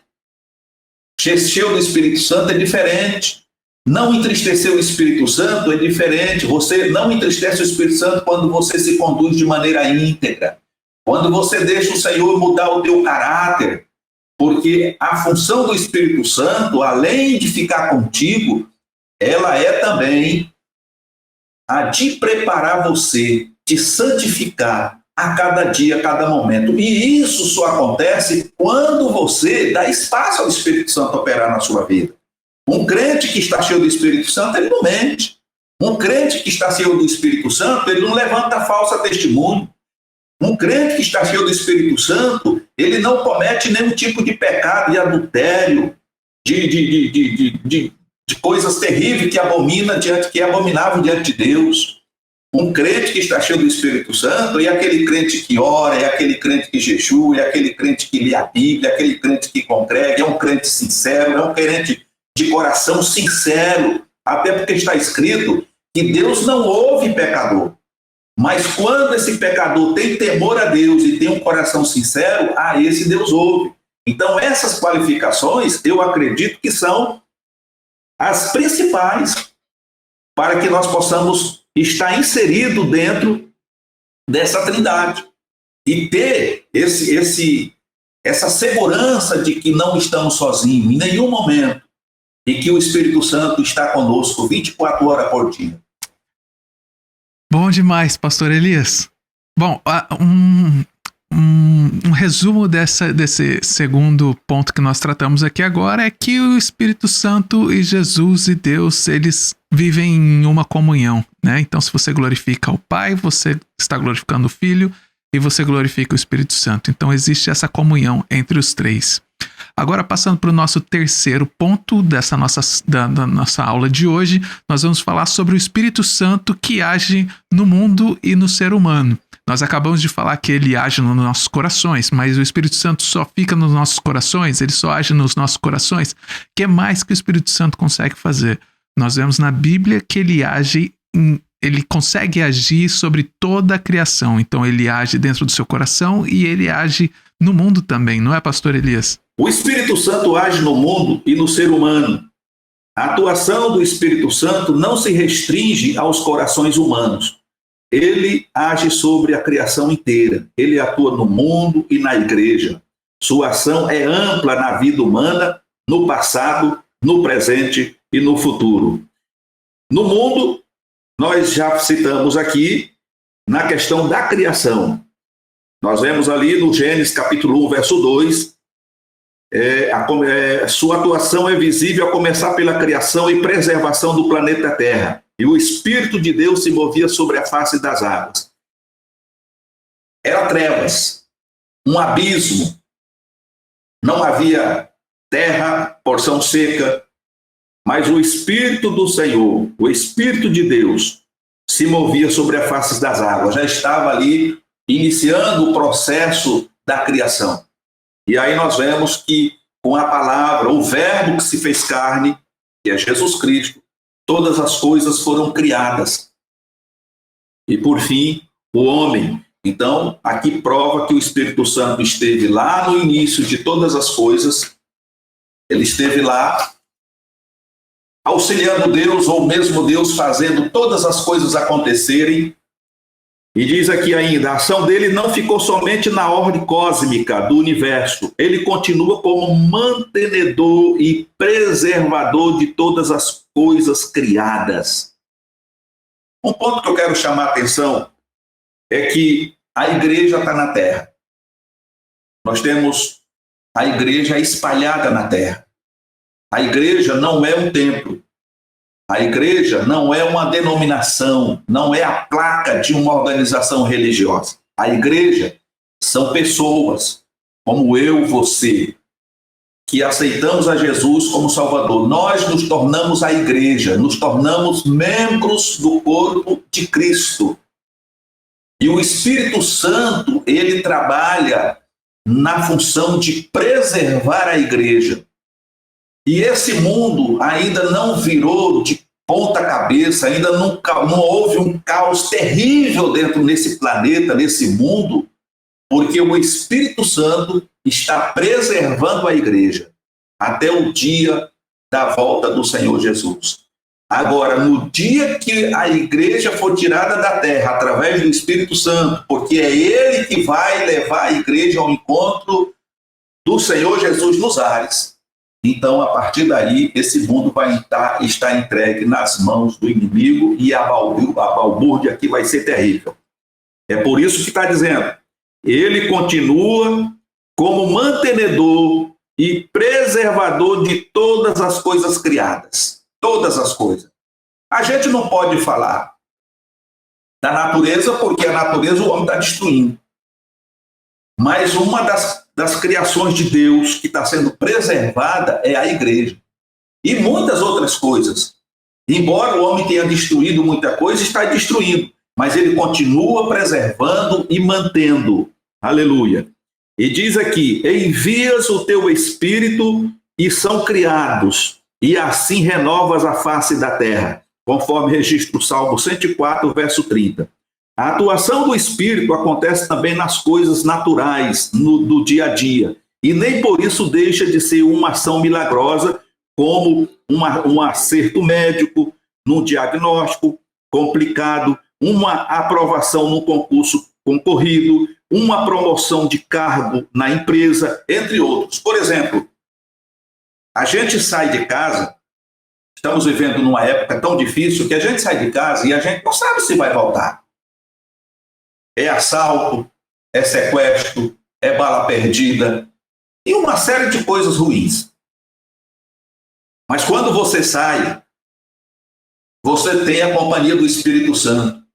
Ser cheio do Espírito Santo é diferente. Não entristecer o Espírito Santo é diferente. Você não entristece o Espírito Santo quando você se conduz de maneira íntegra. Quando você deixa o Senhor mudar o teu caráter. Porque a função do Espírito Santo, além de ficar contigo, ela é também a de preparar você, de santificar a cada dia, a cada momento. E isso só acontece quando você dá espaço ao Espírito Santo operar na sua vida. Um crente que está cheio do Espírito Santo, ele não mente. Um crente que está cheio do Espírito Santo, ele não levanta falsa testemunho. Um crente que está cheio do Espírito Santo, ele não comete nenhum tipo de pecado, de adultério, de coisas terríveis que é abominável diante de Deus. Um crente que está cheio do Espírito Santo é aquele crente que ora, é aquele crente que jejua, é aquele crente que lê a Bíblia, é aquele crente que congrega, é um crente sincero, é um crente de coração sincero, até porque está escrito que Deus não ouve pecador. Mas quando esse pecador tem temor a Deus e tem um coração sincero, esse Deus ouve. Então essas qualificações, eu acredito que são as principais para que nós possamos estar inserido dentro dessa trindade e ter essa segurança de que não estamos sozinhos em nenhum momento e que o Espírito Santo está conosco 24 horas por dia. Bom demais, pastor Elias. Bom, um resumo desse segundo ponto que nós tratamos aqui agora é que o Espírito Santo e Jesus e Deus, eles vivem em uma comunhão, né? Então, se você glorifica o Pai, você está glorificando o Filho e você glorifica o Espírito Santo. Então, existe essa comunhão entre os três. Agora, passando para o nosso terceiro ponto da nossa aula de hoje, nós vamos falar sobre o Espírito Santo que age no mundo e no ser humano. Nós acabamos de falar que ele age nos nossos corações, mas o Espírito Santo só fica nos nossos corações, ele só age nos nossos corações. O que é mais que o Espírito Santo consegue fazer? Nós vemos na Bíblia que ele consegue agir sobre toda a criação. Então ele age dentro do seu coração e ele age no mundo também, não é, pastor Elias? O Espírito Santo age no mundo e no ser humano. A atuação do Espírito Santo não se restringe aos corações humanos. Ele age sobre a criação inteira. Ele atua no mundo e na igreja. Sua ação é ampla na vida humana, no passado, no presente e no futuro. No mundo, nós já citamos aqui na questão da criação. Nós vemos ali no Gênesis capítulo 1, verso 2, sua atuação é visível a começar pela criação e preservação do planeta Terra. E o Espírito de Deus se movia sobre a face das águas. Eram trevas, um abismo. Não havia terra, porção seca, mas o Espírito do Senhor, o Espírito de Deus, se movia sobre a face das águas. Já estava ali iniciando o processo da criação. E aí nós vemos que com a palavra, o verbo que se fez carne, que é Jesus Cristo, todas as coisas foram criadas. E por fim, o homem. Então, aqui prova que o Espírito Santo esteve lá no início de todas as coisas. Ele esteve lá auxiliando Deus, ou mesmo Deus fazendo todas as coisas acontecerem. E diz aqui ainda, a ação dele não ficou somente na ordem cósmica do universo. Ele continua como mantenedor e preservador de todas as coisas criadas. Um ponto que eu quero chamar a atenção é que a igreja está na terra. Nós temos a igreja espalhada na terra. A igreja não é um templo. A igreja não é uma denominação, não é a placa de uma organização religiosa. A igreja são pessoas, como eu, você, que aceitamos a Jesus como Salvador. Nós nos tornamos a igreja, nos tornamos membros do corpo de Cristo. E o Espírito Santo, ele trabalha na função de preservar a igreja. E esse mundo ainda não virou de ponta cabeça, ainda não houve um caos terrível dentro desse planeta, nesse mundo, porque o Espírito Santo está preservando a igreja até o dia da volta do Senhor Jesus. Agora, no dia que a igreja for tirada da terra através do Espírito Santo, porque é ele que vai levar a igreja ao encontro do Senhor Jesus nos ares, então, a partir daí, esse mundo vai estar entregue nas mãos do inimigo e a balbúrdia aqui vai ser terrível. É por isso que está dizendo, ele continua como mantenedor e preservador de todas as coisas criadas. Todas as coisas. A gente não pode falar da natureza, porque a natureza o homem está destruindo. Mas uma das criações de Deus que está sendo preservada é a igreja. E muitas outras coisas. Embora o homem tenha destruído muita coisa, está destruindo. Mas ele continua preservando e mantendo. Aleluia. E diz aqui, envias o teu Espírito e são criados, e assim renovas a face da terra, conforme registra o Salmo 104, verso 30. A atuação do Espírito acontece também nas coisas naturais, do dia a dia, e nem por isso deixa de ser uma ação milagrosa, como um acerto médico, num diagnóstico complicado, uma aprovação num concurso concorrido, uma promoção de cargo na empresa, entre outros. Por exemplo, a gente sai de casa, estamos vivendo numa época tão difícil que a gente sai de casa e a gente não sabe se vai voltar. É assalto, é sequestro, é bala perdida e uma série de coisas ruins. Mas quando você sai, você tem a companhia do Espírito Santo.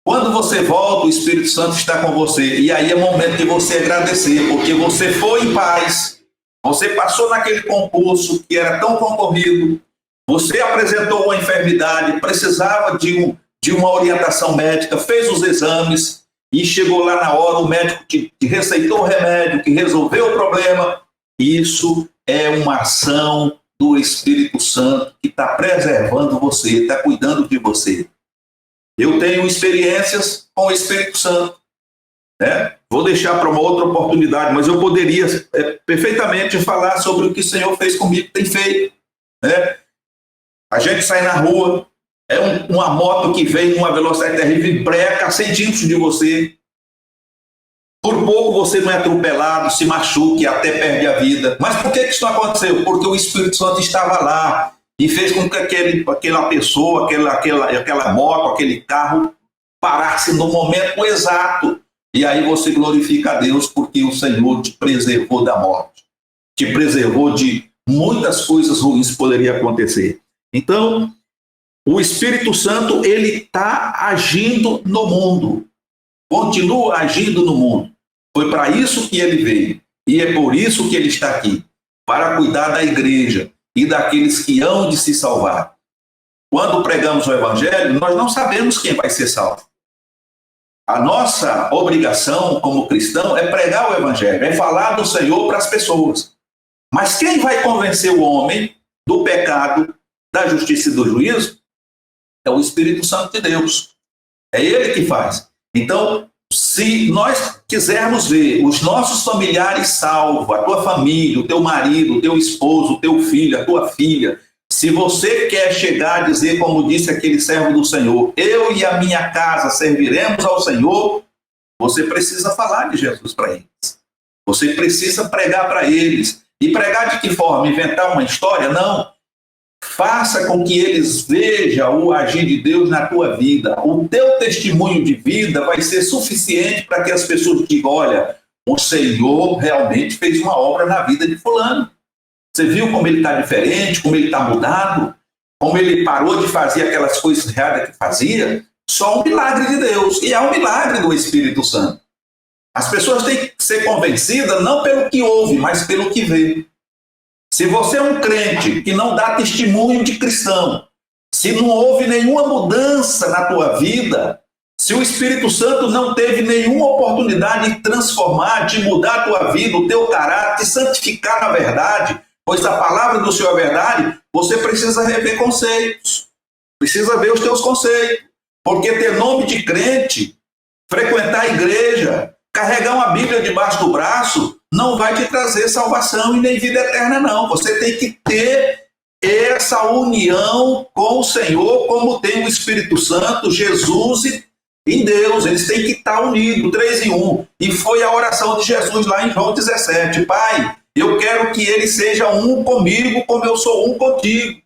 Quando você volta, o Espírito Santo está com você. E aí é momento de você agradecer, porque você foi em paz. Você passou naquele concurso que era tão concorrido. Você apresentou uma enfermidade, precisava de uma orientação médica, fez os exames e chegou lá na hora, o médico te receitou o remédio, que resolveu o problema. Isso é uma ação do Espírito Santo que está preservando você, está cuidando de você. Eu tenho experiências com o Espírito Santo, né? Vou deixar para uma outra oportunidade, mas eu poderia perfeitamente falar sobre o que o Senhor fez comigo, tem feito, né? A gente sai na rua, uma moto que vem numa velocidade terrível e breca a centímetros de você. Por pouco você não é atropelado, se machuca e até perde a vida. Mas por que isso não aconteceu? Porque o Espírito Santo estava lá e fez com que aquela pessoa, aquela moto, aquele carro parasse no momento exato. E aí você glorifica a Deus porque o Senhor te preservou da morte. Te preservou de muitas coisas ruins que poderiam acontecer. Então, o Espírito Santo, ele está agindo no mundo. Continua agindo no mundo. Foi para isso que ele veio. E é por isso que ele está aqui. Para cuidar da igreja e daqueles que hão de se salvar. Quando pregamos o Evangelho, nós não sabemos quem vai ser salvo. A nossa obrigação como cristão é pregar o Evangelho, é falar do Senhor para as pessoas. Mas quem vai convencer o homem do pecado, da justiça e do juízo? É o Espírito Santo de Deus. É ele que faz. Então, se nós quisermos ver os nossos familiares salvos, a tua família, o teu marido, o teu esposo, o teu filho, a tua filha, se você quer chegar a dizer, como disse aquele servo do Senhor, eu e a minha casa serviremos ao Senhor, você precisa falar de Jesus para eles. Você precisa pregar para eles. E pregar de que forma? Inventar uma história? Não. Faça com que eles vejam o agir de Deus na tua vida. O teu testemunho de vida vai ser suficiente para que as pessoas digam, olha, o Senhor realmente fez uma obra na vida de fulano. Você viu como ele está diferente, como ele está mudado, como ele parou de fazer aquelas coisas erradas que fazia? Só um milagre de Deus. E é um milagre do Espírito Santo. As pessoas têm que ser convencidas não pelo que ouve, mas pelo que vê. Se você é um crente que não dá testemunho de cristão, se não houve nenhuma mudança na tua vida, se o Espírito Santo não teve nenhuma oportunidade de transformar, de mudar a tua vida, o teu caráter, de santificar na verdade, pois a palavra do Senhor é verdade, você precisa rever conceitos, precisa ver os teus conceitos, porque ter nome de crente, frequentar a igreja, carregar uma Bíblia debaixo do braço, não vai te trazer salvação e nem vida eterna, não. Você tem que ter essa união com o Senhor, como tem o Espírito Santo, Jesus e Deus. Eles têm que estar unidos, 3 em 1. E foi a oração de Jesus lá em João 17. Pai, eu quero que eles sejam um comigo, como eu sou um contigo.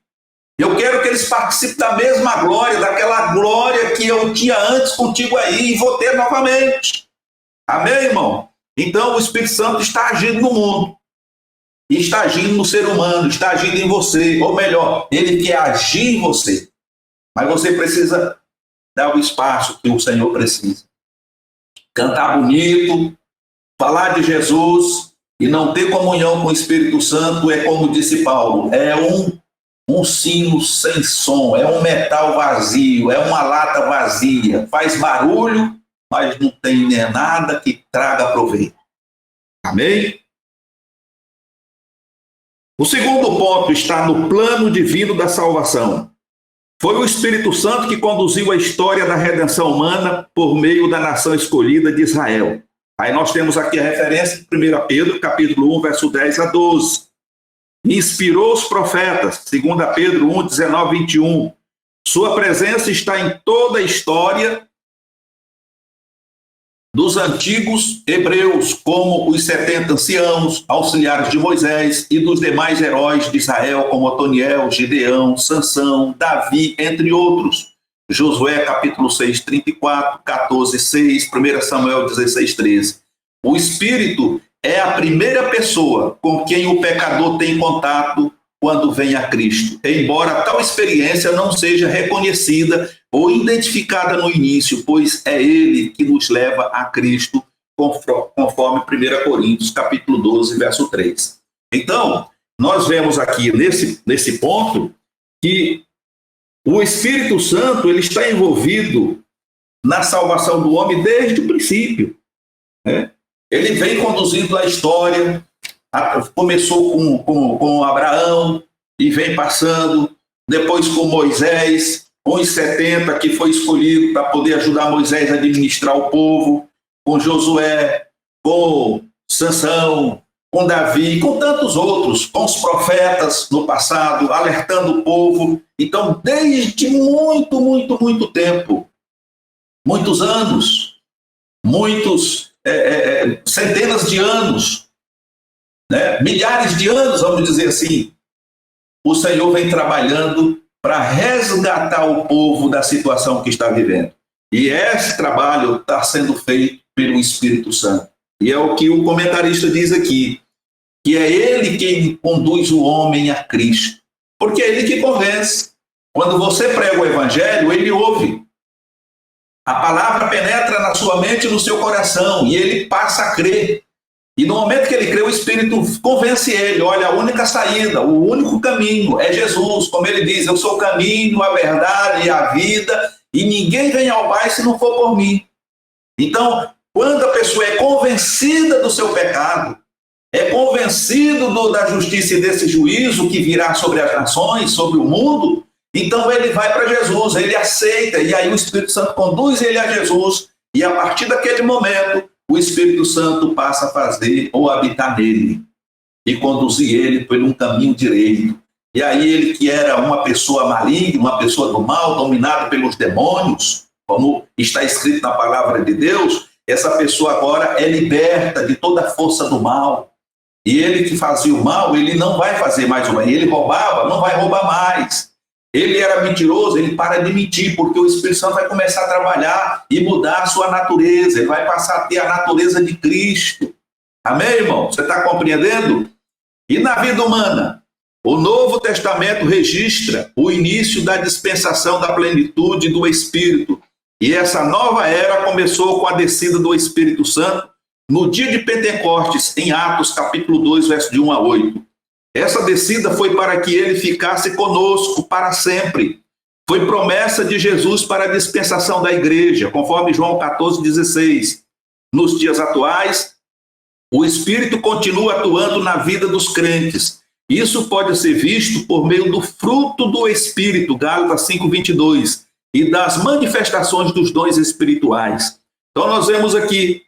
Eu quero que eles participem da mesma glória, daquela glória que eu tinha antes contigo aí, e vou ter novamente. Amém, irmão? Então, o Espírito Santo está agindo no mundo, está agindo no ser humano, está agindo em você, ou melhor, ele quer agir em você, mas você precisa dar o espaço que o Senhor precisa. Cantar bonito, falar de Jesus e não ter comunhão com o Espírito Santo é, como disse Paulo, é um sino sem som, é um metal vazio, é uma lata vazia, faz barulho, mas não tem nem nada que traga proveito. Amém? O segundo ponto está no plano divino da salvação. Foi o Espírito Santo que conduziu a história da redenção humana por meio da nação escolhida de Israel. Aí nós temos aqui a referência de 1 Pedro, capítulo 1, verso 10 a 12. Inspirou os profetas, 2 Pedro 1, 19, 21. Sua presença está em toda a história dos antigos hebreus, como os 70 anciãos, auxiliares de Moisés, e dos demais heróis de Israel, como Otoniel, Gideão, Sansão, Davi, entre outros. Josué capítulo 6, 34, 14, 6, 1 Samuel 16, 13. O Espírito é a primeira pessoa com quem o pecador tem contato quando vem a Cristo, embora tal experiência não seja reconhecida ou identificada no início, pois é Ele que nos leva a Cristo, conforme 1 Coríntios capítulo 12, verso 3. Então, nós vemos aqui nesse ponto que o Espírito Santo ele está envolvido na salvação do homem desde o princípio, né? Ele vem conduzindo a história, começou com Abraão e vem passando, depois com Moisés, com os 70 que foi escolhido para poder ajudar Moisés a administrar o povo, com Josué, com Sansão, com Davi, com tantos outros, com os profetas no passado, alertando o povo. Então, desde muito tempo, muitos anos, centenas de anos, né? Milhares de anos, vamos dizer assim, o Senhor vem trabalhando para resgatar o povo da situação que está vivendo. E esse trabalho está sendo feito pelo Espírito Santo. E é o que o comentarista diz aqui, que é ele quem conduz o homem a Cristo. Porque é ele que convence. Quando você prega o Evangelho, ele ouve. A palavra penetra na sua mente e no seu coração, e ele passa a crer. E no momento que ele crê, o Espírito convence ele. Olha, a única saída, o único caminho é Jesus. Como ele diz, eu sou o caminho, a verdade e a vida, e ninguém vem ao Pai se não for por mim. Então, quando a pessoa é convencida do seu pecado, é convencido da justiça e desse juízo que virá sobre as nações, sobre o mundo, então ele vai para Jesus, ele aceita, e aí o Espírito Santo conduz ele a Jesus, e a partir daquele momento, o Espírito Santo passa a fazer ou habitar nele, e conduzir ele por um caminho direito. E aí ele que era uma pessoa maligna, uma pessoa do mal, dominado pelos demônios, como está escrito na palavra de Deus, essa pessoa agora é liberta de toda a força do mal. E ele que fazia o mal, ele não vai fazer mais o mal. Ele roubava, não vai roubar mais. Ele era mentiroso, ele para de mentir, porque o Espírito Santo vai começar a trabalhar e mudar a sua natureza. Ele vai passar a ter a natureza de Cristo. Amém, irmão? Você está compreendendo? E na vida humana, o Novo Testamento registra o início da dispensação da plenitude do Espírito. E essa nova era começou com a descida do Espírito Santo no dia de Pentecostes, em Atos, capítulo 2, verso de 1 a 8. Essa descida foi para que ele ficasse conosco para sempre. Foi promessa de Jesus para a dispensação da igreja, conforme João 14, 16. Nos dias atuais, o Espírito continua atuando na vida dos crentes. Isso pode ser visto por meio do fruto do Espírito, Gálatas 5, 22, e das manifestações dos dons espirituais. Então nós vemos aqui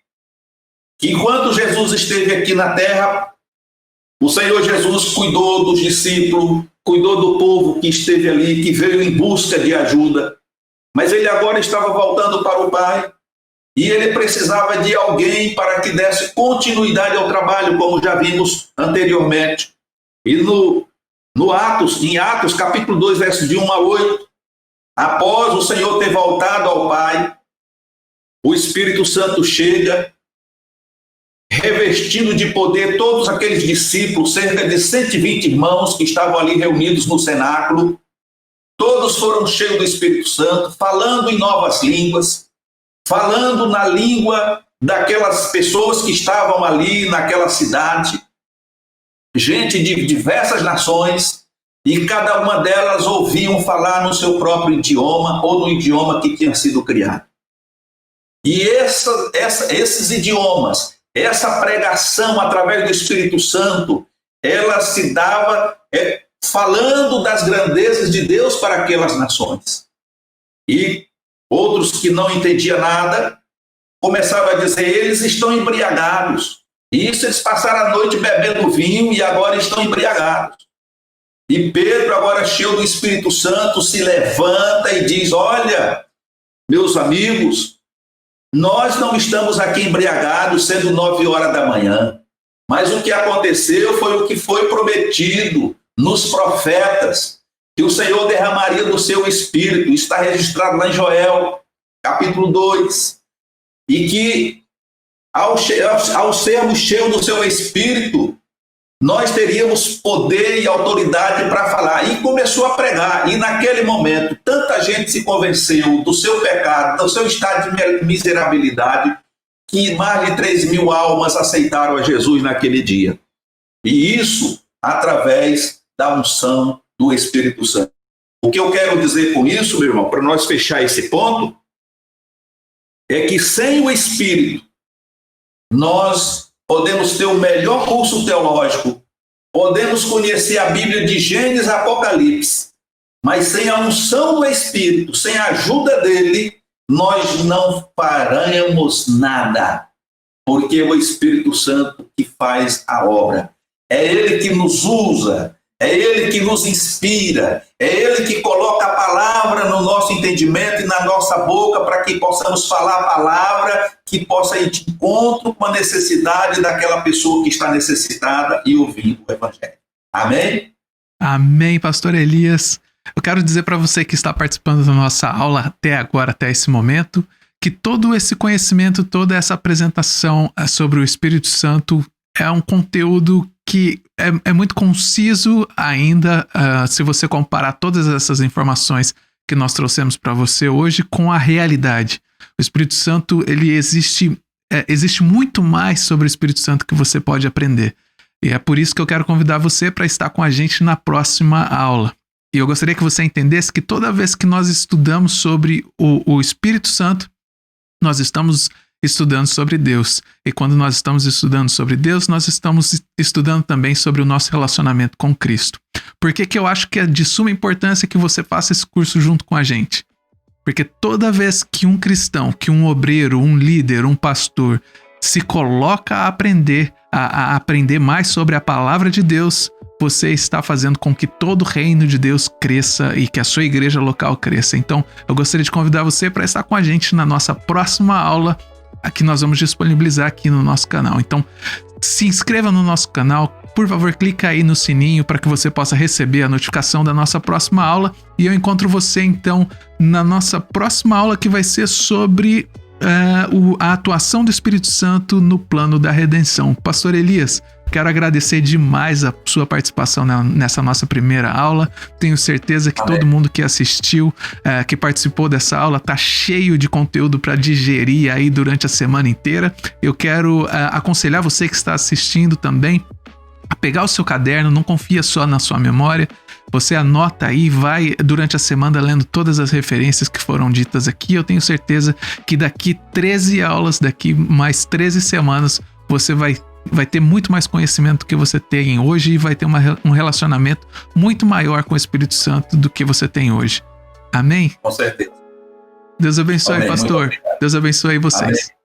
que enquanto Jesus esteve aqui na terra, o Senhor Jesus cuidou dos discípulos, cuidou do povo que esteve ali, que veio em busca de ajuda. Mas ele agora estava voltando para o Pai e ele precisava de alguém para que desse continuidade ao trabalho, como já vimos anteriormente. E em Atos, capítulo 2, versos de 1 a 8, após o Senhor ter voltado ao Pai, o Espírito Santo chega, revestindo de poder todos aqueles discípulos, cerca de 120 irmãos que estavam ali reunidos no cenáculo. Todos foram cheios do Espírito Santo, falando em novas línguas, falando na língua daquelas pessoas que estavam ali naquela cidade, gente de diversas nações, e cada uma delas ouviam falar no seu próprio idioma ou no idioma que tinha sido criado. E esses idiomas, essa pregação através do Espírito Santo, ela se dava falando das grandezas de Deus para aquelas nações. E outros que não entendiam nada, começavam a dizer, eles estão embriagados. E isso eles passaram a noite bebendo vinho e agora estão embriagados. E Pedro, agora cheio do Espírito Santo, se levanta e diz, olha, meus amigos, nós não estamos aqui embriagados, sendo 9 horas da manhã. Mas o que aconteceu foi o que foi prometido nos profetas, que o Senhor derramaria do seu Espírito, está registrado lá em Joel, capítulo 2, e que ao sermos cheios do seu Espírito, nós teríamos poder e autoridade para falar. E começou a pregar, e naquele momento, tanta gente se convenceu do seu pecado, do seu estado de miserabilidade, que mais de 3.000 almas aceitaram a Jesus naquele dia. E isso através da unção do Espírito Santo. O que eu quero dizer com isso, meu irmão, para nós fechar esse ponto, é que sem o Espírito, nós podemos ter o melhor curso teológico, podemos conhecer a Bíblia de Gênesis a Apocalipse, mas sem a unção do Espírito, sem a ajuda dele, nós não faremos nada, porque é o Espírito Santo que faz a obra. É ele que nos usa, é ele que nos inspira, é ele que coloca a palavra no nosso entendimento e na nossa boca para que possamos falar a palavra que possa ir de encontro com a necessidade daquela pessoa que está necessitada e ouvindo o Evangelho. Amém? Amém, pastor Elias. Eu quero dizer para você que está participando da nossa aula até agora, até esse momento, que todo esse conhecimento, toda essa apresentação sobre o Espírito Santo é um conteúdo que é muito conciso ainda, se você comparar todas essas informações que nós trouxemos para você hoje com a realidade. O Espírito Santo, ele existe muito mais sobre o Espírito Santo que você pode aprender. E é por isso que eu quero convidar você para estar com a gente na próxima aula. E eu gostaria que você entendesse que toda vez que nós estudamos sobre o Espírito Santo, nós estamos estudando sobre Deus. E quando nós estamos estudando sobre Deus, nós estamos estudando também sobre o nosso relacionamento com Cristo. Por que eu acho que é de suma importância que você faça esse curso junto com a gente? Porque toda vez que um cristão, que um obreiro, um líder, um pastor se coloca a aprender mais sobre a palavra de Deus, você está fazendo com que todo o reino de Deus cresça e que a sua igreja local cresça. Então, eu gostaria de convidar você para estar com a gente na nossa próxima aula, que nós vamos disponibilizar aqui no nosso canal. Então, se inscreva no nosso canal, por favor, clica aí no sininho para que você possa receber a notificação da nossa próxima aula. E eu encontro você, então, na nossa próxima aula, que vai ser sobre a atuação do Espírito Santo no plano da redenção. Pastor Elias, quero agradecer demais a sua participação nessa nossa primeira aula. Tenho certeza que todo mundo que assistiu, que participou dessa aula, está cheio de conteúdo para digerir aí durante a semana inteira. Eu quero aconselhar você que está assistindo também a pegar o seu caderno, não confia só na sua memória. Você anota aí, vai durante a semana lendo todas as referências que foram ditas aqui. Eu tenho certeza que daqui 13 aulas, daqui mais 13 semanas, você vai ter muito mais conhecimento do que você tem hoje e vai ter um relacionamento muito maior com o Espírito Santo do que você tem hoje. Amém? Com certeza. Deus abençoe, Amém. pastor. Deus abençoe vocês. Amém.